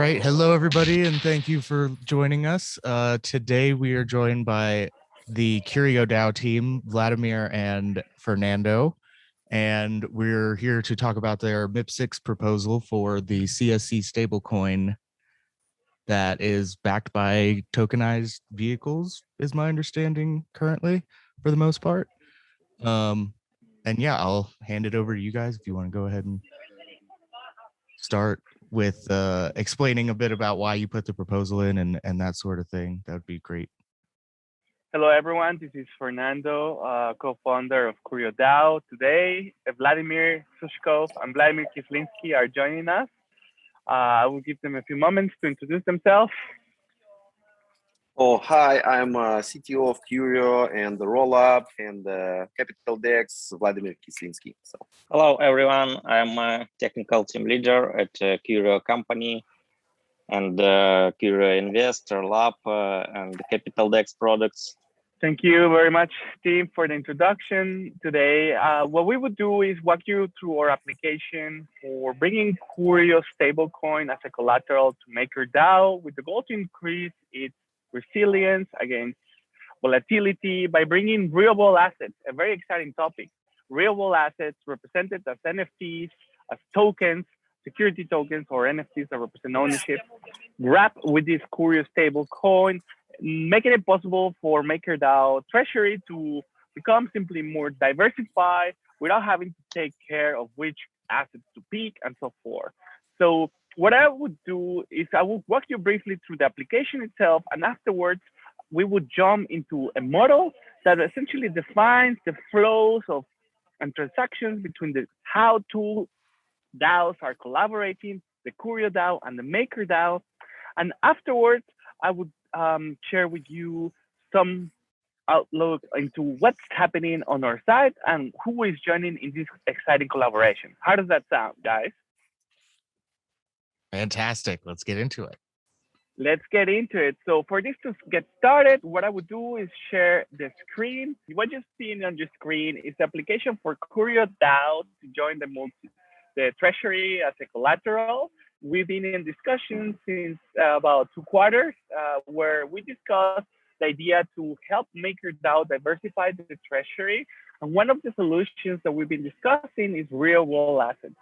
right. Hello, everybody, and thank you for joining us. Today, we are joined by the CurioDAO team, Vladimir and Fernando, and we're here to talk about their MIP6 proposal for the CSC stablecoin that is backed by tokenized vehicles, is my understanding currently, for the most part. And yeah, I'll hand it over to you guys if you want to go ahead and start with explaining a bit about why you put the proposal in and that sort of thing. That would be great. Hello, everyone. This is Fernando, co-founder of CurioDAO. Today, Vladimir Sushkov and Vladimir Kislinsky are joining us. I will give them a few moments to introduce themselves. Oh, hi, I'm CTO of Curio and the Rollup and Capital Dex, Vladimir Kislinsky. So, hello, everyone. I'm a technical team leader at Curio company and CurioInvest, Rollup, and Capital Dex products. Thank you very much, team, for the introduction today. What we would do is walk you through our application for bringing Curio stablecoin as a collateral to MakerDAO with the goal to increase its resilience against volatility by bringing real-world assets, a very exciting topic. Real-world assets represented as NFTs, as tokens, security tokens, or NFTs that represent ownership, wrapped with this Curio stablecoin, making it possible for MakerDAO treasury to become simply more diversified without having to take care of which assets to pick and so forth. So what I would do is I will walk you briefly through the application itself, and afterwards we would jump into a model that essentially defines the flows of and transactions between the how two DAOs are collaborating, the CurioDAO and the MakerDAO. And afterwards, I would share with you some outlook into what's happening on our side and who is joining in this exciting collaboration. How does that sound, guys? Fantastic. Let's get into it. Let's get into it. So for this to get started, what I would do is share the screen. What you're seeing on your screen is the application for CurioDAO to join the treasury as a collateral. We've been in discussions since about 2 quarters where we discussed the idea to help MakerDAO diversify the treasury. And one of the solutions that we've been discussing is real-world assets.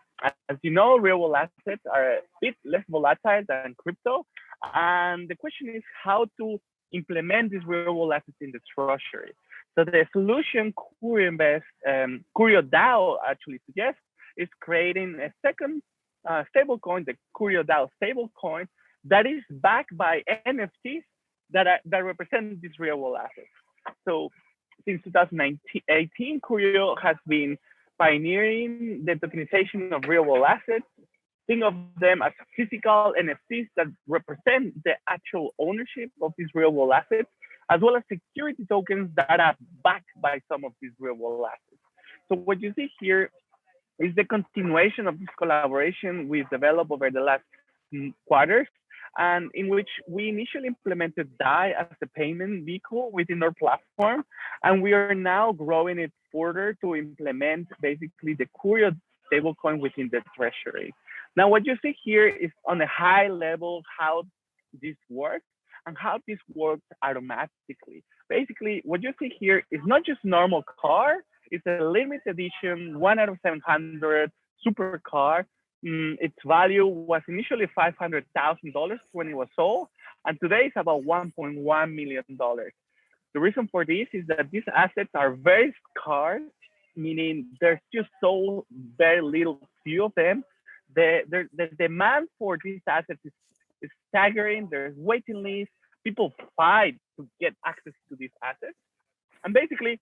As you know, real-world assets are a bit less volatile than crypto. And the question is how to implement these real-world assets in the treasury. So the solution CurioInvest, CurioDAO actually suggests is creating a second stablecoin, the CurioDAO stablecoin, that is backed by NFTs that represent these real-world assets. So since 2018, Curio has been pioneering the tokenization of real-world assets. Think of them as physical NFTs that represent the actual ownership of these real-world assets, as well as security tokens that are backed by some of these real-world assets. So what you see here is the continuation of this collaboration we've developed over the last quarters, and in which we initially implemented DAI as a payment vehicle within our platform. And we are now growing it further to implement basically the Curio stablecoin within the treasury. Now, what you see here is on a high level how this works and how this works automatically. Basically, what you see here is not just normal car, it's a limited edition 1 out of 700 super car. Its value was initially $500,000 when it was sold, and today it's about $1.1 million. The reason for this is that these assets are very scarce, meaning there's just so very little few of them. The demand for these assets is staggering. There's waiting lists. People fight to get access to these assets. And basically,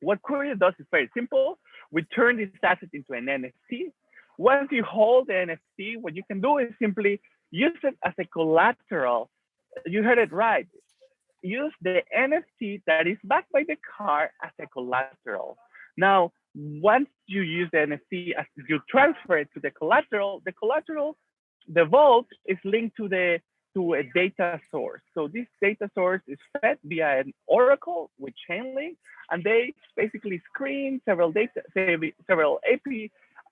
what Curio does is very simple. We turn this asset into an NFT. Once you hold the NFT, what you can do is simply use it as a collateral. You heard it right. Use the NFT that is backed by the car as a collateral. Now, once you use the NFT, as you transfer it to the collateral, the vault is linked to a data source. So this data source is fed via an Oracle with Chainlink, and they basically screen several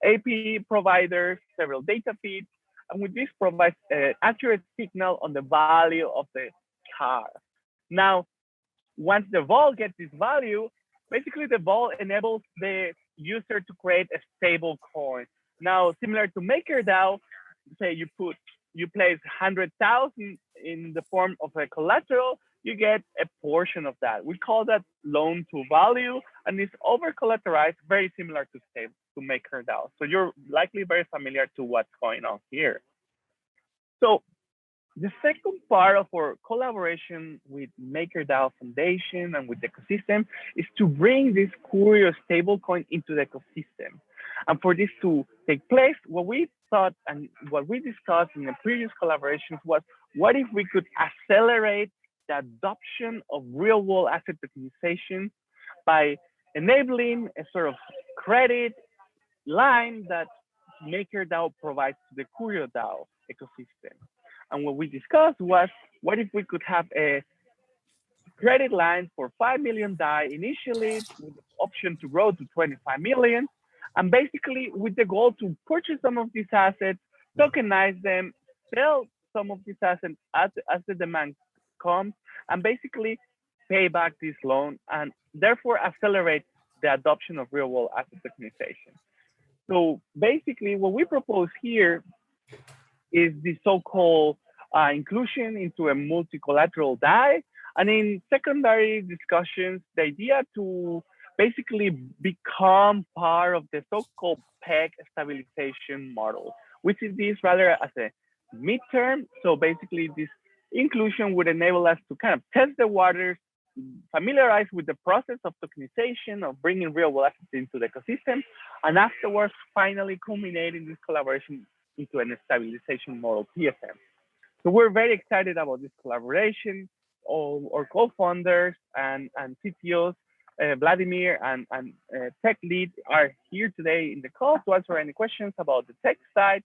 AP providers, several data feeds, and with this provides an accurate signal on the value of the car. Now, once the vault gets this value, basically the vault enables the user to create a stable coin. Now, similar to MakerDAO, say you place 100,000 in the form of a collateral, you get a portion of that. We call that loan to value, and it's over collateralized, very similar to MakerDAO. So you're likely very familiar to what's going on here. So the second part of our collaboration with MakerDAO Foundation and with the ecosystem is to bring this Curio stablecoin into the ecosystem. And for this to take place, what we thought and what we discussed in the previous collaborations was, what if we could accelerate the adoption of real-world asset tokenization by enabling a sort of credit line that MakerDAO provides to the CurioDAO ecosystem. And what we discussed was, what if we could have a credit line for 5 million DAI initially, with the option to grow to 25 million, and basically with the goal to purchase some of these assets, tokenize them, sell some of these assets as the demand comes, and basically pay back this loan, and therefore accelerate the adoption of real-world asset tokenization. So basically what we propose here is the so-called inclusion into a multi-collateral DAI. And in secondary discussions, the idea to basically become part of the so-called PEG stabilization model. We see this rather as a midterm. So basically this inclusion would enable us to kind of test the waters, familiarize with the process of tokenization, of bringing real-world assets into the ecosystem, and afterwards finally culminating this collaboration into a stabilization model, PSM. So we're very excited about this collaboration. All our co-founders and CTOs, Vladimir and tech lead, are here today in the call to answer any questions about the tech side.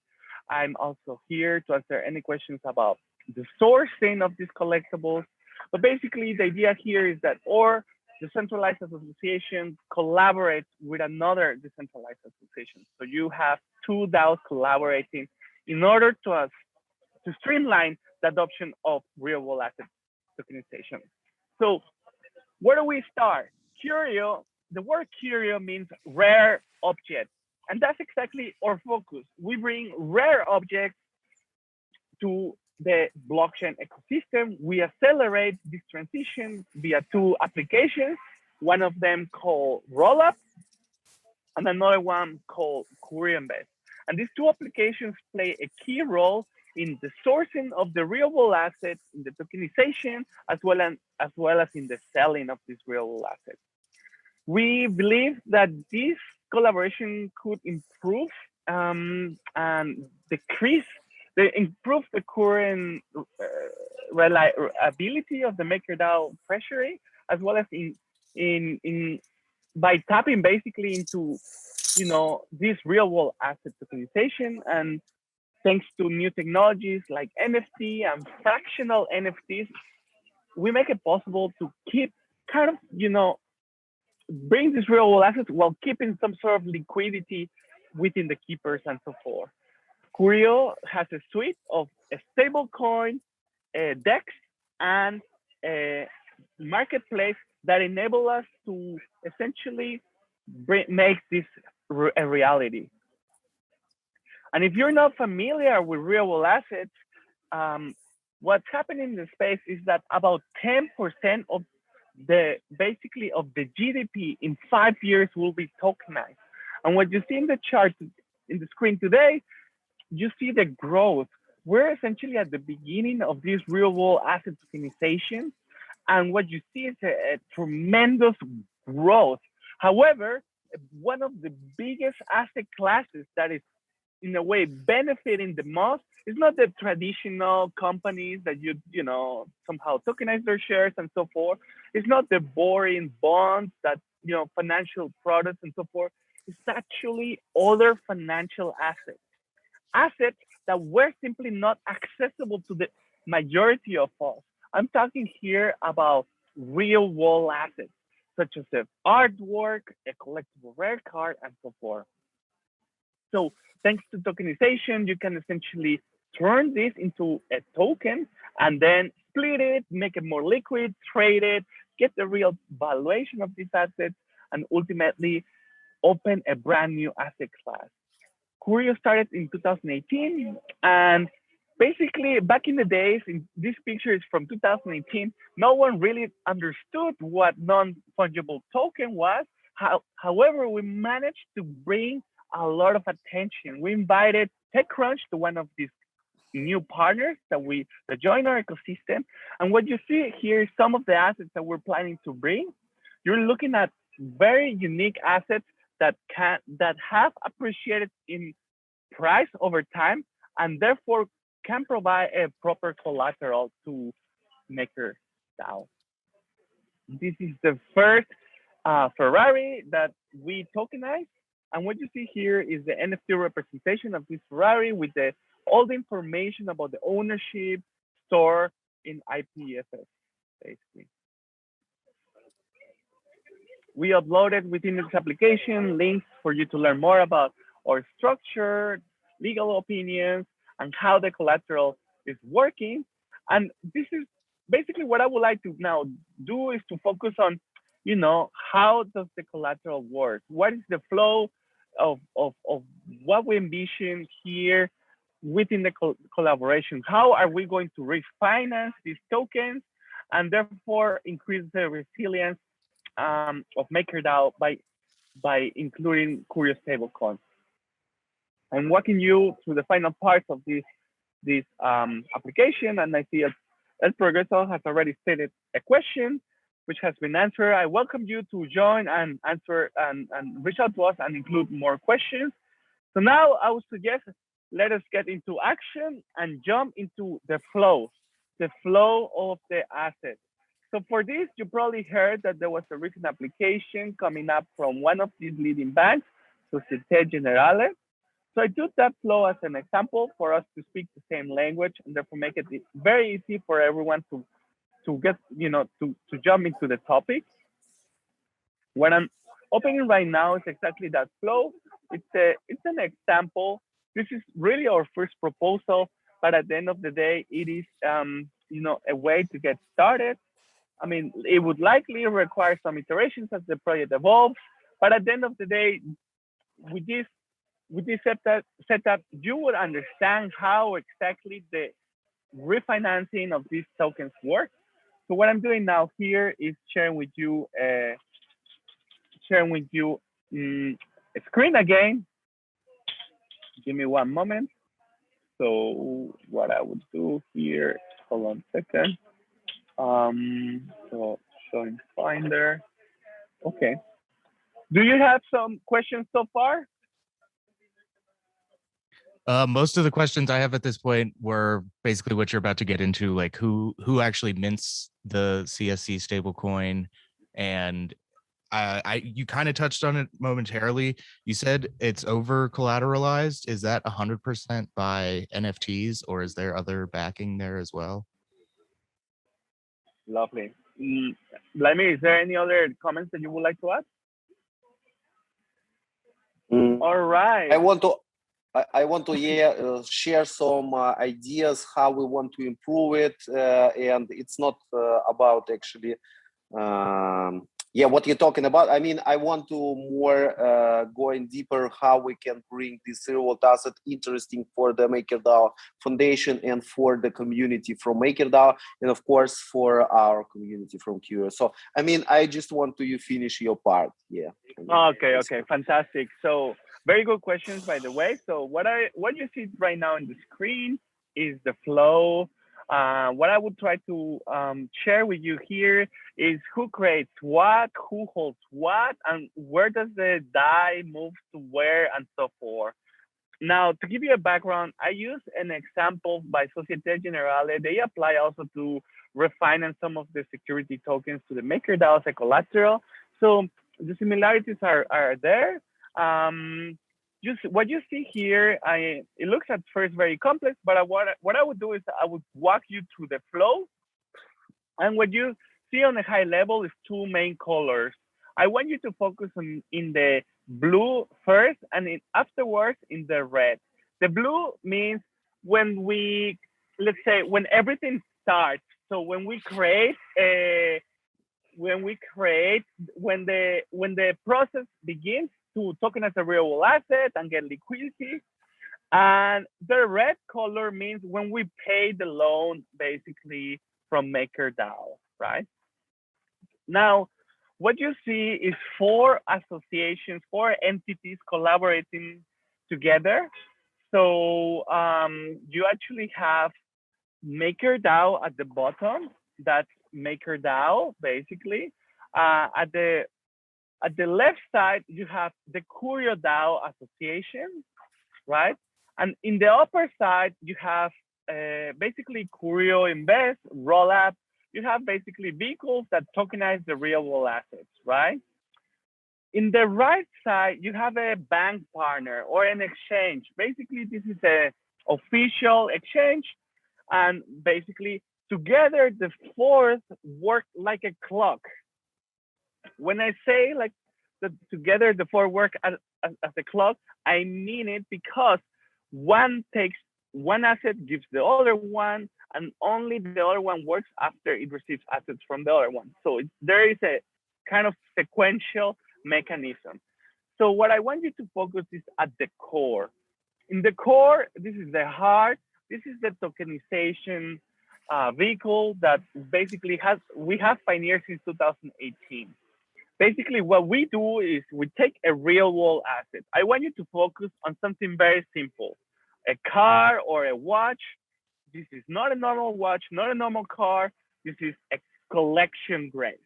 I'm also here to answer any questions about the sourcing of these collectibles. But basically, the idea here is that our decentralized association collaborates with another decentralized association. So you have two DAOs collaborating in order to streamline the adoption of real-world asset tokenization. So where do we start? Curio, the word curio means rare object. And that's exactly our focus. We bring rare objects to the blockchain ecosystem. We accelerate this transition via two applications, one of them called Rollup and another one called CurioInvest. And these two applications play a key role in the sourcing of the real-world assets, in the tokenization, as well as in the selling of these real-world assets. We believe that this collaboration could improve and improve the current reliability of the MakerDAO treasury, as well as by tapping basically into this real-world asset tokenization. And thanks to new technologies like NFT and fractional NFTs, we make it possible to keep kind of, bring this real world assets while keeping some sort of liquidity within the keepers and so forth. Curio has a suite of a stablecoin, DEX, and a marketplace that enable us to essentially make this a reality. And if you're not familiar with real world assets, what's happening in the space is that about 10% of the GDP in 5 years will be tokenized. And what you see in the chart in the screen today, you see the growth. We're essentially at the beginning of this real world asset tokenization. And what you see is a tremendous growth. However, one of the biggest asset classes that is in a way benefiting the most is not the traditional companies that somehow tokenize their shares and so forth. It's not the boring bonds that financial products and so forth. It's actually other financial assets that were simply not accessible to the majority of us. I'm talking here about real world assets, such as the artwork, a collectible rare card, and so forth. So thanks to tokenization, you can essentially turn this into a token and then split it, make it more liquid, trade it, get the real valuation of these assets, and ultimately open a brand new asset class. Curio started in 2018, and basically back in the days, in this picture is from 2018, no one really understood what non-fungible token was. However, we managed to bring a lot of attention. We invited TechCrunch to one of these new partners that join our ecosystem. And what you see here is some of the assets that we're planning to bring. You're looking at very unique assets that have appreciated in price over time, and therefore can provide a proper collateral to MakerDAO. This is the first Ferrari that we tokenize, and what you see here is the NFT representation of this Ferrari with all the information about the ownership stored in IPFS, basically. We uploaded within this application links for you to learn more about our structure, legal opinions, and how the collateral is working. And this is basically what I would like to now do, is to focus on, how does the collateral work? What is the flow of what we envision here within the collaboration? How are we going to refinance these tokens and therefore increase the resilience of MakerDAO by including Curio stablecoins? I'm walking you through the final parts of this application, and I see El Progreso has already stated a question which has been answered. I welcome you to join and answer and reach out to us and include more questions. So now I would suggest let us get into action and jump into the flow of the asset. So for this, you probably heard that there was a recent application coming up from one of these leading banks, Societe Generale. So I took that flow as an example for us to speak the same language and therefore make it very easy for everyone to get, to jump into the topic. What I'm opening right now is exactly that flow. It's an example. This is really our first proposal, but at the end of the day, it is, a way to get started. I mean, it would likely require some iterations as the project evolves, but at the end of the day, with this setup, you would understand how exactly the refinancing of these tokens work. So what I'm doing now here is sharing with you a screen again. Give me one moment. So what I would do here, hold on a second. So showing Finder. Okay. Do you have some questions so far? Most of the questions I have at this point were basically what you're about to get into, like who actually mints the CSC stablecoin, and you kind of touched on it momentarily. You said it's over collateralized. Is that 100% by NFTs, or is there other backing there as well? Lovely. Vladimir, is there any other comments that you would like to add? All right. I want to share some ideas how we want to improve it, and it's not about actually what you're talking about. I mean, I want to more going deeper how we can bring this real-world asset interesting for the MakerDAO Foundation and for the community from MakerDAO, and of course for our community from Curio. So I mean, I just want to you finish your part. Okay, fantastic. So very good questions, by the way. So what you see right now on the screen is the flow. What I would try to share with you here is who creates what, who holds what, and where does the DAI move to where, and so forth. Now, to give you a background, I use an example by Societe Generale. They apply also to refinance some of the security tokens to the MakerDAO as a collateral. So the similarities are there. Just what you see here, it looks at first very complex, but what I would do is I would walk you through the flow. And what you see on a high level is two main colors. I want you to focus in the blue first, and afterwards in the red. The blue means when we, let's say, when everything starts. So when we create when the process begins to tokenize a real world asset and get liquidity. And the red color means when we pay the loan basically from MakerDAO, right? Now, what you see is 4 associations, 4 entities collaborating together. So you actually have MakerDAO at the bottom. That's MakerDAO, basically. At the left side, you have the CurioDAO Association, right? And in the upper side, you have basically CurioInvest, Rollup. You have basically vehicles that tokenize the real world assets, right? In the right side, you have a bank partner or an exchange. Basically, this is a official exchange. And basically, together, the 4th work like a clock. When I say like together, the 4 work as a clock, I mean it because one asset, gives the other one, and only the other one works after it receives assets from the other one. So there is a kind of sequential mechanism. So what I want you to focus is at the core. In the core, this is the heart. This is the tokenization vehicle that basically we have pioneered since 2018. Basically, what we do is we take a real world asset. I want you to focus on something very simple. A car or a watch. This is not a normal watch, not a normal car. This is a collection grade.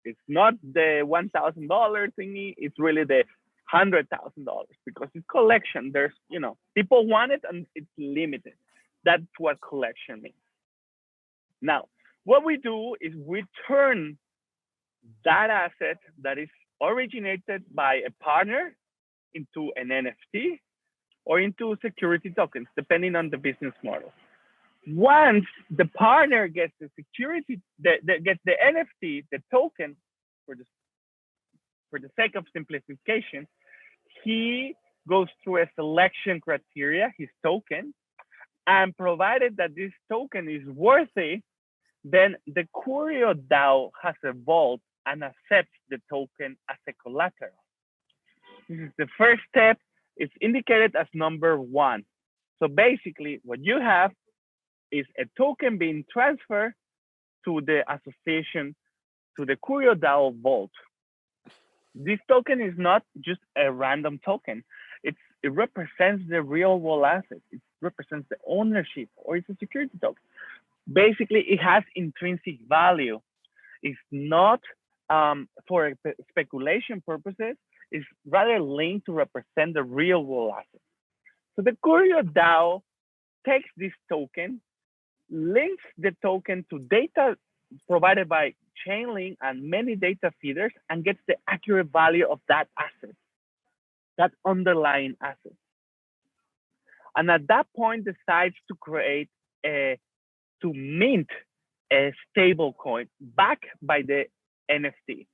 It's not the $1,000 thingy. It's really the $100,000 because it's collection. There's, people want it and it's limited. That's what collection means. Now, what we do is we turn that asset that is originated by a partner into an NFT or into security tokens, depending on the business model. Once the partner gets the security, gets the NFT, the token, for the sake of simplification, he goes through a selection criteria, his token, and provided that this token is worthy, then the CurioDAO has evolved and accepts the token as a collateral. This is the first step. It's indicated as number 1. So basically, what you have is a token being transferred to the association, to the CurioDAO vault. This token is not just a random token. It represents the real world asset. It represents the ownership, or it's a security token. Basically, it has intrinsic value. It's not for speculation purposes. It's rather linked to represent the real world asset. So the CurioDAO takes this token, links the token to data provided by Chainlink and many data feeders, and gets the accurate value of that asset, that underlying asset. And at that point, decides to mint a stable coin backed by the NFT.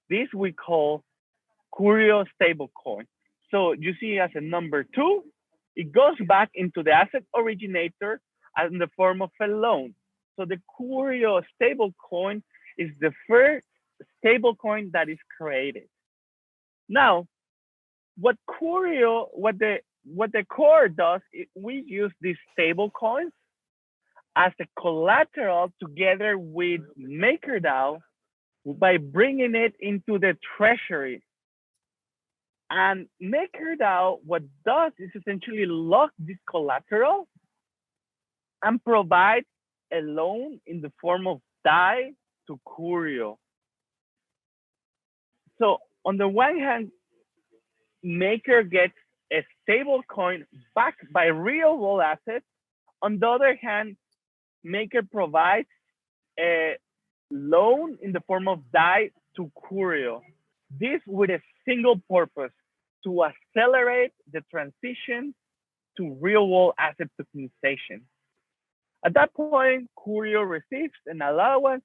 This we call Curio stablecoin. So you see as a number 2, it goes back into the asset originator in the form of a loan. So the Curio stablecoin is the first stablecoin that is created. Now, what the core does is we use these stablecoins as a collateral together with MakerDAO by bringing it into the treasury. And MakerDAO, what does is essentially lock this collateral and provide a loan in the form of DAI to Curio. So on the one hand, Maker gets a stable coin backed by real world assets. On the other hand, Maker provides a loan in the form of DAI to Curio. This with a single purpose: to accelerate the transition to real world asset tokenization. At that point, Curio receives an allowance.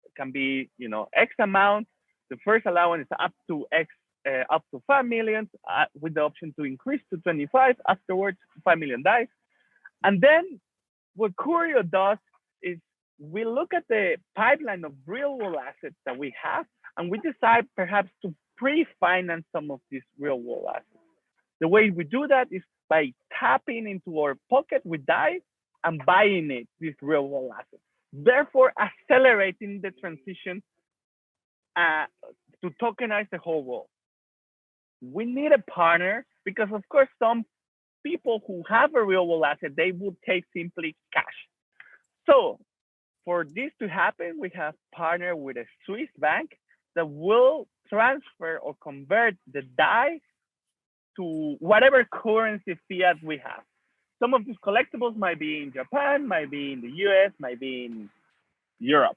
It can be, X amount. The first allowance is up to 5 million, with the option to increase to 25. Afterwards, 5 million DAI. And then what Curio does is we look at the pipeline of real world assets that we have, and we decide perhaps to pre-finance some of these real world assets. The way we do that is by tapping into our pocket with DAI and buying it, these real world assets. Therefore, accelerating the transition to tokenize the whole world. We need a partner because, of course, some people who have a real world asset, they would take simply cash. So for this to happen, we have partnered with a Swiss bank that will transfer or convert the DAI to whatever currency fiat we have. Some of these collectibles might be in Japan, might be in the US, might be in Europe.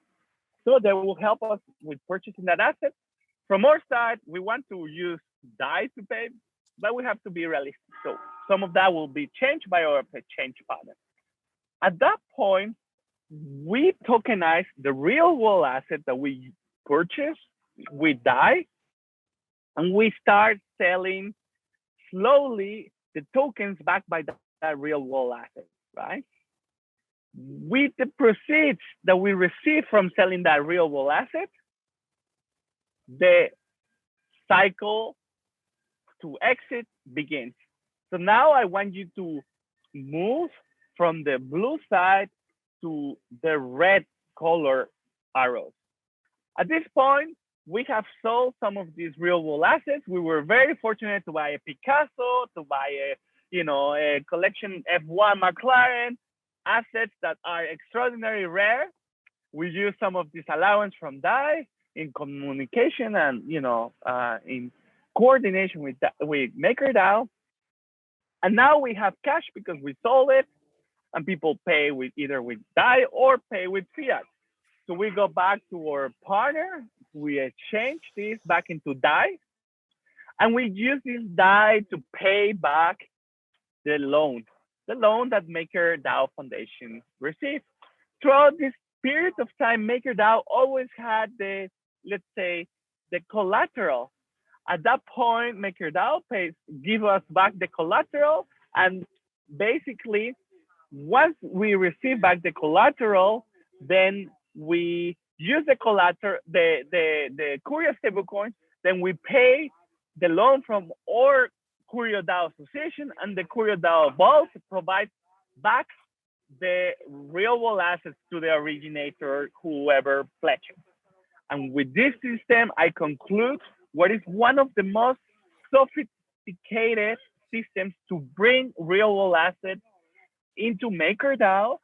So they will help us with purchasing that asset. From our side, we want to use DAI to pay, but we have to be realistic. So some of that will be changed by our exchange partner. At that point, we tokenize the real world asset that we purchase with DAI, and we start selling slowly the tokens backed by that real world asset, right? With the proceeds that we receive from selling that real world asset, the cycle to exit begins. So now I want you to move from the blue side to the red color arrows. At this point, we have sold some of these real world assets. We were very fortunate to buy a Picasso, to buy a collection F1 McLaren, assets that are extraordinarily rare. We use some of this allowance from DAI in communication and in coordination with MakerDAO. And now we have cash because we sold it, and people pay with either with DAI or pay with fiat. So we go back to our partner, we exchange this back into DAI, and we use this DAI to pay back the loan that MakerDAO Foundation received. Throughout this period of time, MakerDAO always had the collateral. At that point, MakerDAO give us back the collateral, and basically, once we receive back the collateral, then we use the collateral, the Curio stablecoin, then we pay the loan from our CurioDAO association, and the CurioDAO vault provides back the real world assets to the originator, whoever pledged. And with this system, I conclude what is one of the most sophisticated systems to bring real world assets into MakerDAO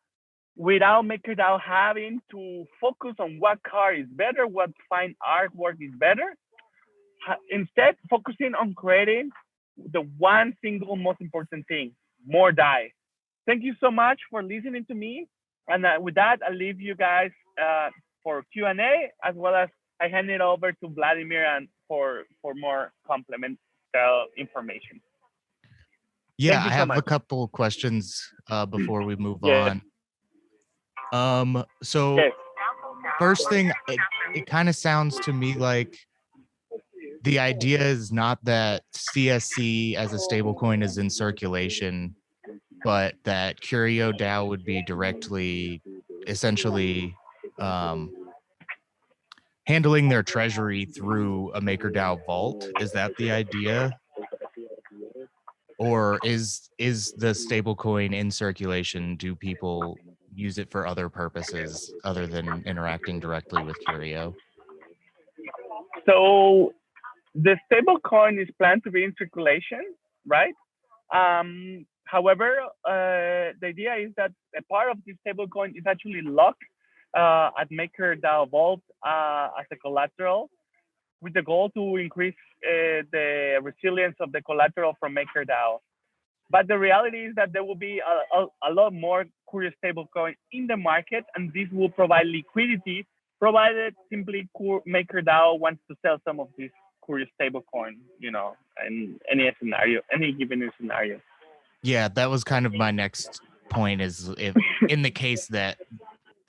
without MakerDAO having to focus on what car is better, what fine artwork is better. Instead, focusing on creating the one single most important thing, more DAI. Thank you so much for listening to me. And with that, I'll leave you guys for Q&A, as well as I hand it over to Vladimir and for more complementary information. Yeah, I have a couple questions before we move on. So first thing, it kind of sounds to me like the idea is not that CSC as a stablecoin is in circulation, but that CurioDAO would be directly, essentially, handling their treasury through a MakerDAO vault. Is that the idea? Or is the stablecoin in circulation? Do people use it for other purposes other than interacting directly with Curio? So the stablecoin is planned to be in circulation, right? However, the idea is that a part of this stablecoin is actually locked at MakerDAO vault as a collateral, with the goal to increase the resilience of the collateral from MakerDAO. But the reality is that there will be a lot more Curio stablecoin in the market, and this will provide liquidity, provided simply MakerDAO wants to sell some of these Curio stablecoin, in any scenario, any given scenario. Yeah, that was kind of my next point, is if in the case that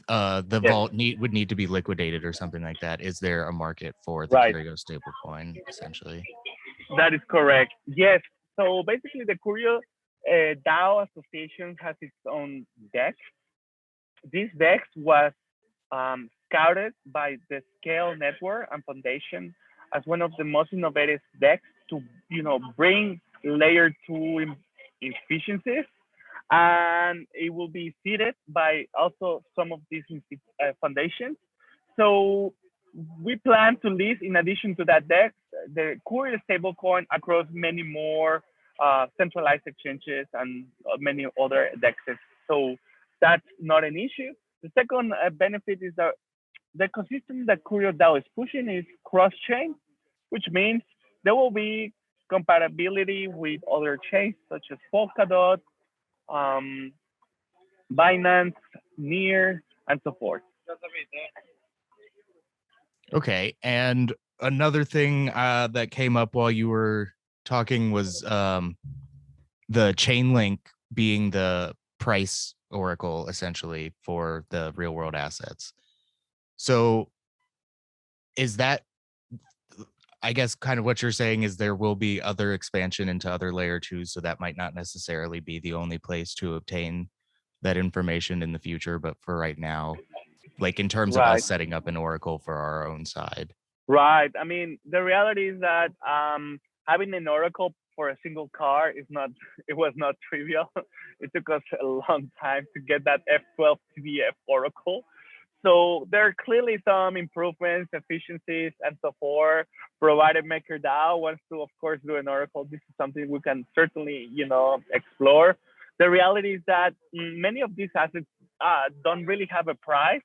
the vault would need to be liquidated or something like that, is there a market for the Curio stablecoin, essentially? That is correct. Yes. So basically, the Curio DAO association has its own deck. This deck was scouted by the Scale Network and Foundation as one of the most innovative decks to, bring layer two efficiencies, and it will be seeded by also some of these foundations. So we plan to list, in addition to that deck, the Curio stablecoin across many more centralized exchanges and many other dexes. So that's not an issue. The second benefit is that the ecosystem that CurioDAO is pushing is cross-chain, which means there will be compatibility with other chains such as Polkadot, Binance, Near, and so forth. Okay, and another thing that came up while you were talking was the chain link being the price oracle essentially for the real world assets. So is that, I guess, kind of what you're saying is there will be other expansion into other layer twos, so that might not necessarily be the only place to obtain that information in the future, but for right now, like in terms of us setting up an oracle for our own side. Right. I mean, the reality is that having an oracle for a single car it was not trivial. It took us a long time to get that F12 TDF oracle. So there are clearly some improvements, efficiencies, and so forth, provided MakerDAO wants to, of course, do an oracle. This is something we can certainly, explore. The reality is that many of these assets don't really have a price.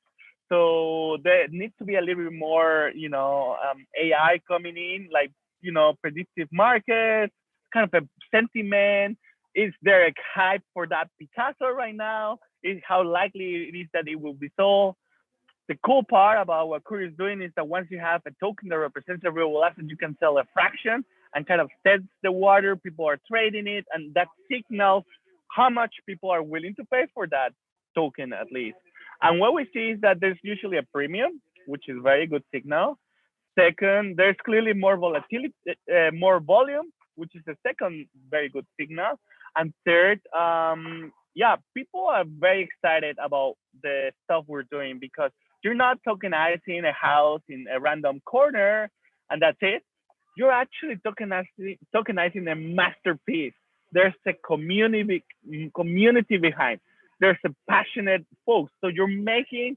So there needs to be a little bit more, AI coming in, like, predictive markets, kind of a sentiment. Is there a hype for that Picasso right now? Is how likely it is that it will be sold? The cool part about what Curio is doing is that once you have a token that represents a real world asset, you can sell a fraction and kind of test the water. People are trading it, and that signals how much people are willing to pay for that token, at least. And what we see is that there's usually a premium, which is very good signal. Second, there's clearly more volatility, more volume, which is a second very good signal. And third, people are very excited about the stuff we're doing because you're not tokenizing a house in a random corner and that's it. You're actually tokenizing a masterpiece. There's a community behind. There's a passionate folks. So you're making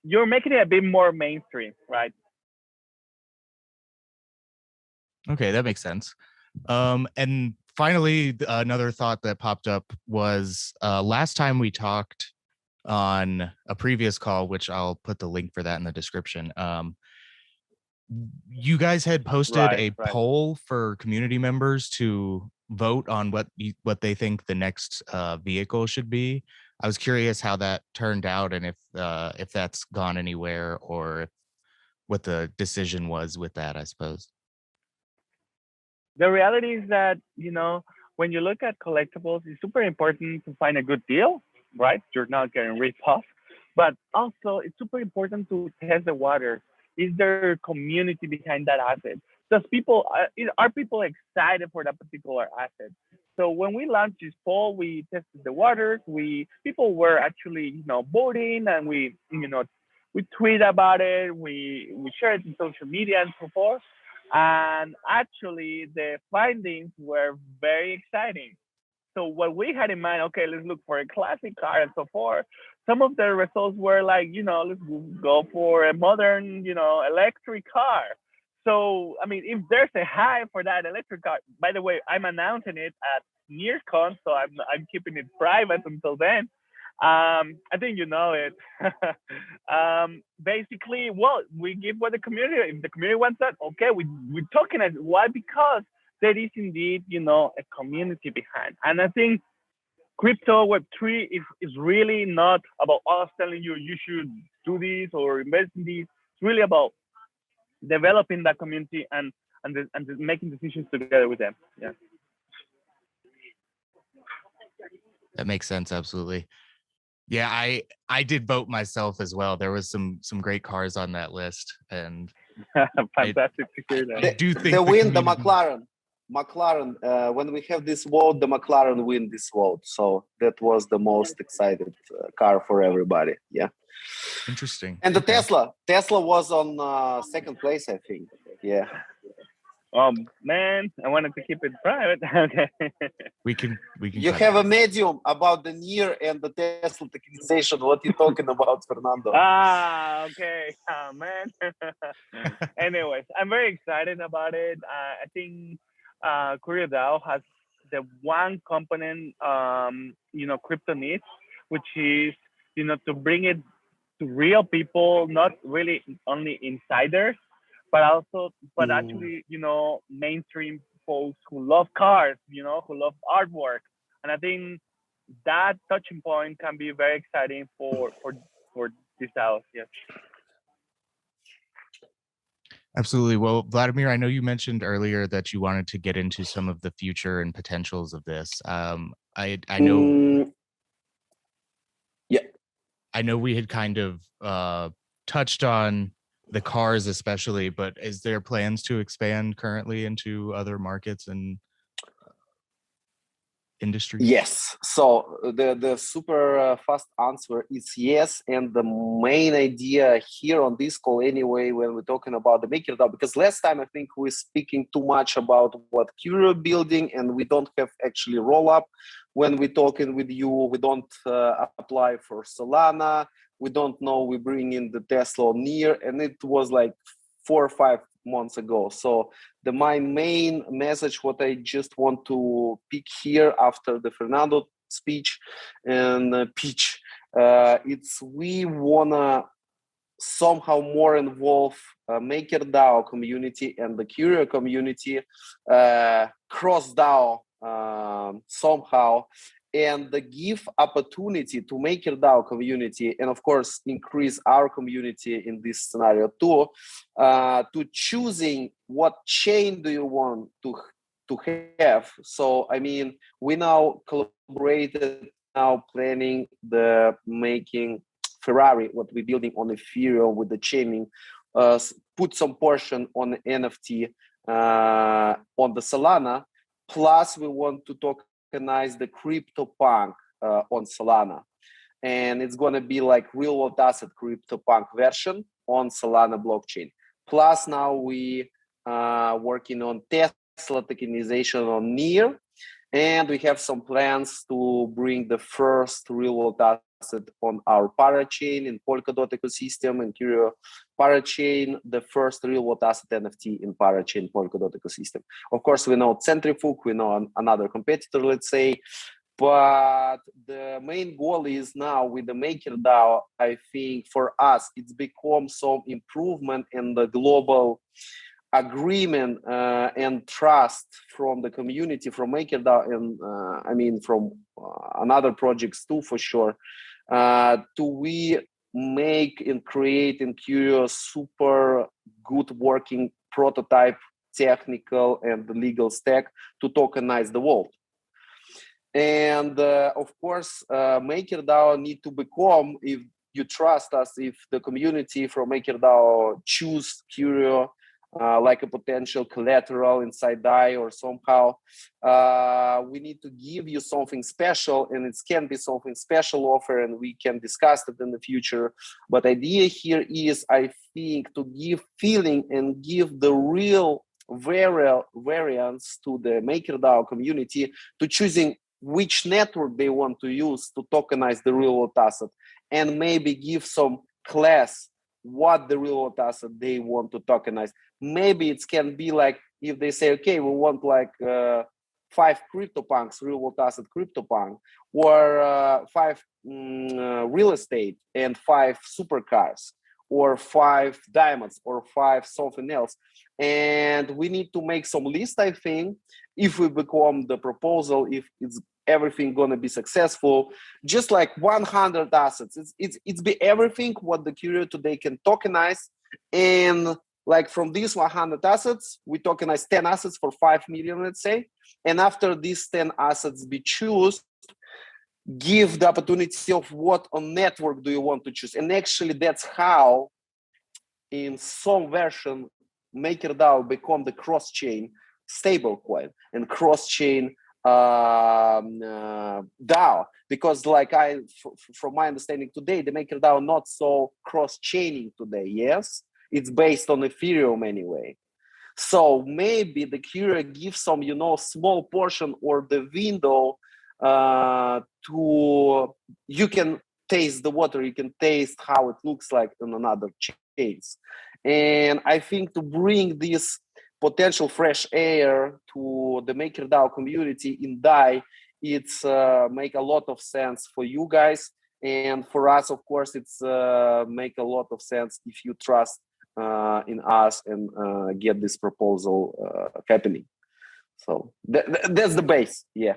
it a bit more mainstream, right? Okay, that makes sense. And finally, another thought that popped up was last time we talked on a previous call, which I'll put the link for that in the description. You guys had posted a poll for community members to vote on what they think the next vehicle should be. I was curious how that turned out and if that's gone anywhere or what the decision was with that, I suppose. The reality is that, when you look at collectibles, it's super important to find a good deal, right? You're not getting ripped off. But also, it's super important to test the water. Is there a community behind that asset? Are people excited for that particular asset? So when we launched this poll, we tested the waters. People were actually, voting, and we tweet about it. We share it in social media and so forth. And actually, the findings were very exciting. So what we had in mind, okay, let's look for a classic car and so forth. Some of the results were like, let's go for a modern, electric car. So, I mean, if there's a hype for that electric car, by the way, I'm announcing it at NearCon, so I'm keeping it private until then. I think you know it. Basically, well, we give what the community, if the community wants that, okay, we're talking it. Why? Because there is indeed, a community behind. And I think crypto Web3 is really not about us telling you should do this or invest in this. It's really about developing that community and making decisions together with them. Yeah. That makes sense. Absolutely. Yeah, I did vote myself as well. There was some great cars on that list, and fantastic to hear that. I do think the McLaren. McLaren, when we have this vote, the McLaren win this vote. So that was the most excited car for everybody. Yeah. Interesting. And the Tesla was on second place, I think. Yeah. Man, I wanted to keep it private. Okay. We can. You have a medium about the NIR and the Tesla tokenization. What you talking about, Fernando? Okay. Man. Anyways, I'm very excited about it. I think CurioDAO has the one component, crypto needs, which is, to bring it to real people, not really only insiders, but actually, mainstream folks who love cars, who love artwork. And I think that touching point can be very exciting for this house. Yes. Absolutely. Well, Vladimir, I know you mentioned earlier that you wanted to get into some of the future and potentials of this. I know. Yeah. I know we had kind of touched on the cars especially, but is there plans to expand currently into other markets and industries? Yes. So the super fast answer is yes. And the main idea here on this call anyway, when we're talking about the MakerDAO, because last time I think we're speaking too much about what Curio building and we don't have actually roll up. When we're talking with you, we don't apply for Solana. We don't know we bring in the Tesla near, and it was like 4 or 5 months ago. So my main message, what I just want to pick here after the Fernando speech and pitch, it's we wanna somehow more involve MakerDAO community and the Curio community, cross DAO somehow, and give opportunity to MakerDAO community, and of course increase our community in this scenario too, to choosing what chain do you want to have. So I mean, we now collaborated, now planning the making Ferrari, what we're building on Ethereum with the chaining, put some portion on the NFT on the Solana. Plus, we want to tokenize the CryptoPunk on Solana. And it's going to be like real world asset CryptoPunk version on Solana blockchain. Plus, now we working on Tesla tokenization on NIR. And we have some plans to bring the first real world asset on our parachain in Polkadot ecosystem and Curio parachain, the first real world asset NFT in parachain Polkadot ecosystem. Of course, we know Centrifuge, we know another competitor, let's say, but the main goal is now with the MakerDAO, I think for us, it's become some improvement in the global agreement and trust from the community, from MakerDAO, and I mean from another projects too, for sure, to we make and create in Curio super good working prototype, technical and legal stack to tokenize the world. And of course, MakerDAO need to become, if you trust us, if the community from MakerDAO choose Curio like a potential collateral inside DAI or somehow, we need to give you something special, and it can be something special offer, and we can discuss it in the future. But idea here is, I think, to give feeling and give the real variance to the MakerDAO community to choosing which network they want to use to tokenize the real world asset, and maybe give some class what the real world asset they want to tokenize. Maybe it can be like, if they say, okay, we want like 5 CryptoPunks, real world asset CryptoPunk, or 5 real estate and 5 supercars, or 5 diamonds, or 5 something else. And we need to make some list, I think, if we become the proposal, if it's everything gonna be successful, just like 100 assets. It's be everything what the Curio today can tokenize, and like from these 100 assets, we tokenize 10 assets for 5 million, let's say. And after these 10 assets be choose, give the opportunity of what on network do you want to choose. And actually that's how in some version MakerDAO become the cross chain. stable coin and cross-chain DAO, because like from my understanding today, the MakerDAO not so cross-chaining today. Yes, it's based on Ethereum anyway. So maybe the Curio gives some, small portion or the window to, you can taste the water, you can taste how it looks like in another chains. And I think to bring this potential fresh air to the MakerDAO community in DAI, it's make a lot of sense for you guys. And for us, of course, it's make a lot of sense if you trust in us and get this proposal happening. So that's the base. Yeah.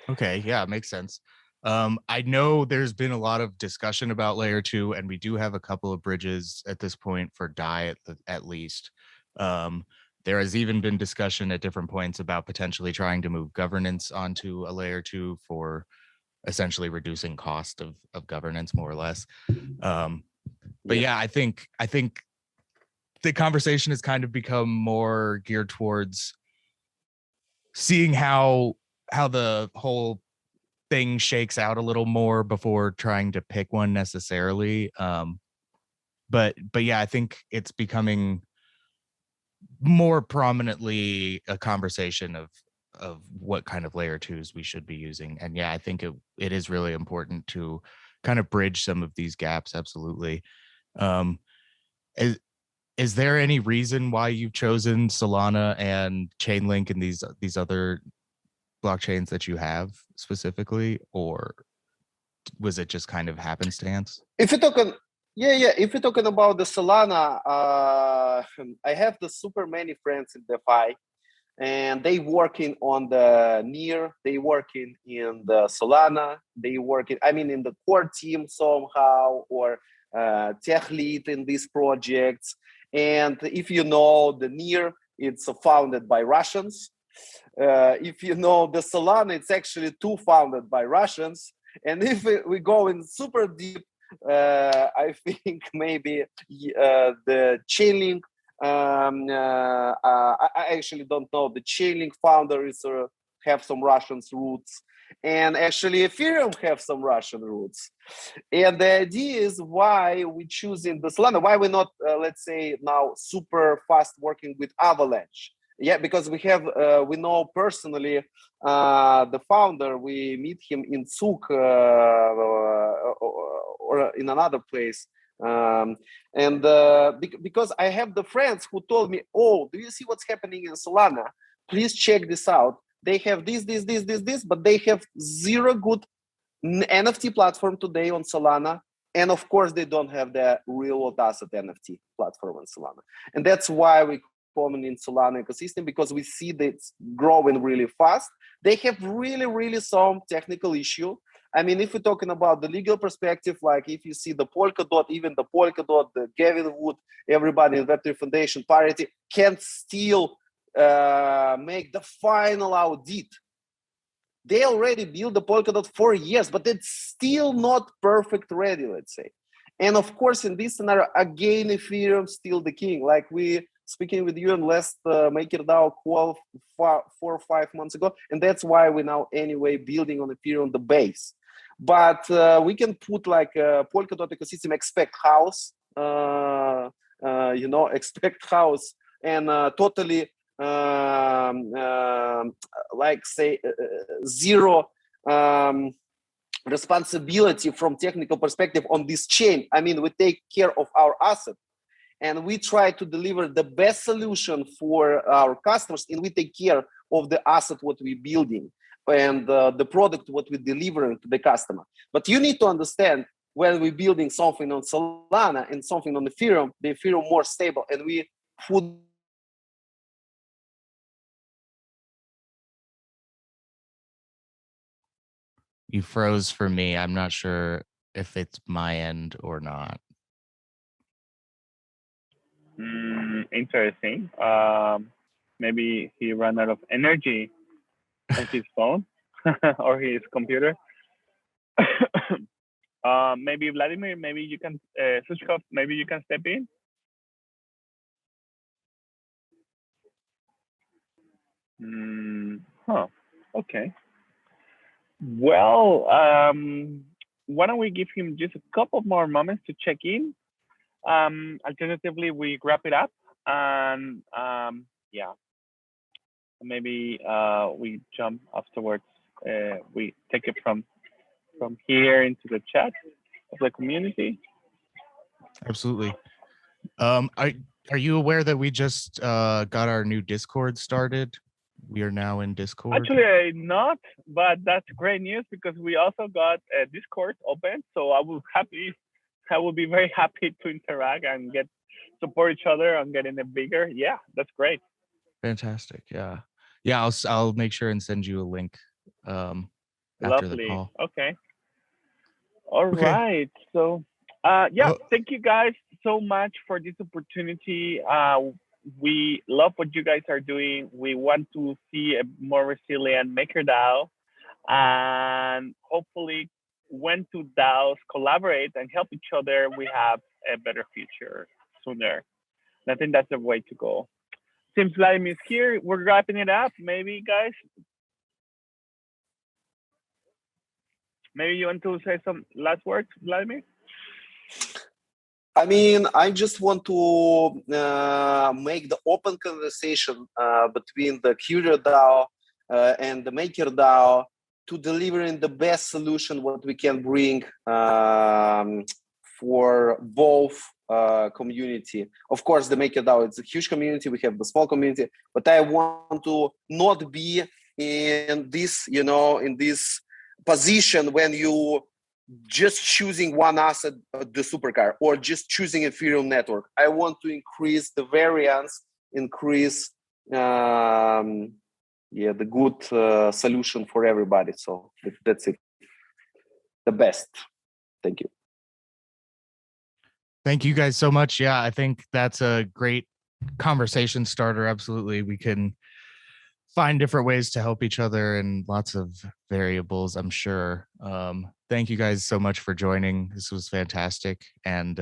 Okay. Yeah, makes sense. I know there's been a lot of discussion about layer 2, and we do have a couple of bridges at this point for DAI at least. There has even been discussion at different points about potentially trying to move governance onto a layer 2 for essentially reducing cost of governance, more or less. But yeah, I think the conversation has kind of become more geared towards seeing how the whole thing shakes out a little more before trying to pick one necessarily. But yeah, I think it's becoming more prominently a conversation of what kind of layer 2s we should be using. And yeah, I think it is really important to kind of bridge some of these gaps. Absolutely. Is there any reason why you've chosen Solana and Chainlink and these other blockchains that you have specifically, or was it just kind of happenstance? If you're talking, if you're talking about the Solana, I have the super many friends in DeFi, and they working on the Near, they working in the Solana, they working, in the core team somehow, or tech lead in these projects. And if you know the Near, it's founded by Russians. If you know the Solana, it's actually two founded by Russians. And if we go in super deep, I think maybe the Chainlink, I actually don't know, the Chainlink founder is have some Russian roots, and actually Ethereum have some Russian roots. And the idea is why we choosing the Solana, why we're not, let's say now super fast working with Avalanche. Yeah, because we have, we know personally the founder, we meet him in Zug or in another place. Because I have the friends who told me, oh, do you see what's happening in Solana? Please check this out. They have this, but they have zero good NFT platform today on Solana. And of course, they don't have the real world asset NFT platform on Solana. And that's why we common in Solana ecosystem, because we see that it's growing really fast. They have really some technical issue. If we're talking about the legal perspective, like if you see the Polkadot, even the Polkadot, the Gavin Wood, everybody in Web3 Foundation parity can still make the final audit. They already built the Polkadot for years, but it's still not perfect ready, let's say. And of course, in this scenario, again, Ethereum still the king. Like we speaking with you in last MakerDAO call 4 or 5 months ago, and that's why we're now anyway building on Ethereum the base. But we can put like a Polkadot ecosystem expect house, expect house, and totally like say zero responsibility from technical perspective on this chain. We take care of our asset, and we try to deliver the best solution for our customers, and we take care of the asset what we're building and the product what we're delivering to the customer. But you need to understand, when we're building something on Solana and something on Ethereum, the Ethereum more stable, and we put You froze for me. I'm not sure if it's my end or not. Interesting. Maybe he ran out of energy on his phone or his computer. Maybe Vladimir, maybe you can, Suchkov, maybe you can step in. Huh. Okay. Well, why don't we give him just a couple more moments to check in? Alternatively, we wrap it up, and yeah, maybe we jump afterwards. We take it from here into the chat of the community. Absolutely. Are you aware that we just got our new Discord started? We are now in Discord. Actually, not, but that's great news because we also got a Discord open. So I will be very happy to interact and support each other and getting it bigger. Yeah, that's great. Fantastic. Yeah. I'll make sure and send you a link after Lovely. the call. Okay. All right. So thank you guys so much for this opportunity. We love what you guys are doing. We want to see a more resilient MakerDAO, and hopefully when two DAOs collaborate and help each other, we have a better future sooner. And I think that's the way to go. Since Vladimir is here, we're wrapping it up. Maybe guys, maybe you want to say some last words, Vladimir? I mean, I just want to make the open conversation between the CurioDAO and the MakerDAO to delivering the best solution what we can bring for both community. Of course, the MakerDAO, it's a huge community. We have the small community, but I want to not be in this, in this position when you just choosing one asset, the supercar, or just choosing Ethereum network. I want to increase the variance, increase the good solution for everybody. So that's it. The best. Thank you. Thank you guys so much. Yeah, I think that's a great conversation starter. Absolutely. We can find different ways to help each other and lots of variables, I'm sure. Thank you guys so much for joining. This was fantastic. And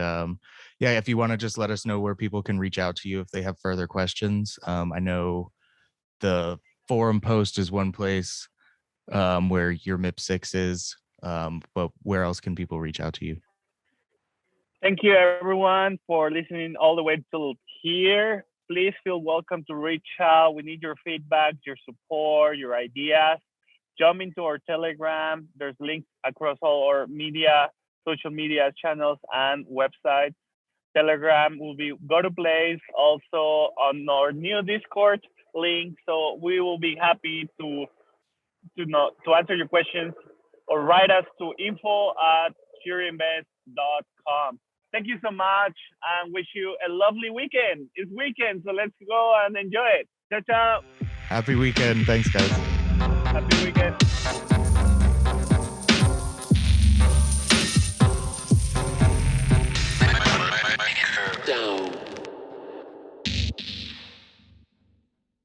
if you want to just let us know where people can reach out to you if they have further questions. I know the forum post is one place where your MIP6 is, but where else can people reach out to you? Thank you everyone for listening all the way till here. Please feel welcome to reach out. We need your feedback, your support, your ideas. Jump into our Telegram. There's links across all our social media channels and websites. Telegram will be go to place also on our new Discord link. So we will be happy to answer your questions or write us to info@CurioInvest.com. Thank you so much and wish you a lovely weekend. It's weekend, so let's go and enjoy it. Ciao, ciao. Happy weekend. Thanks, guys. Happy weekend.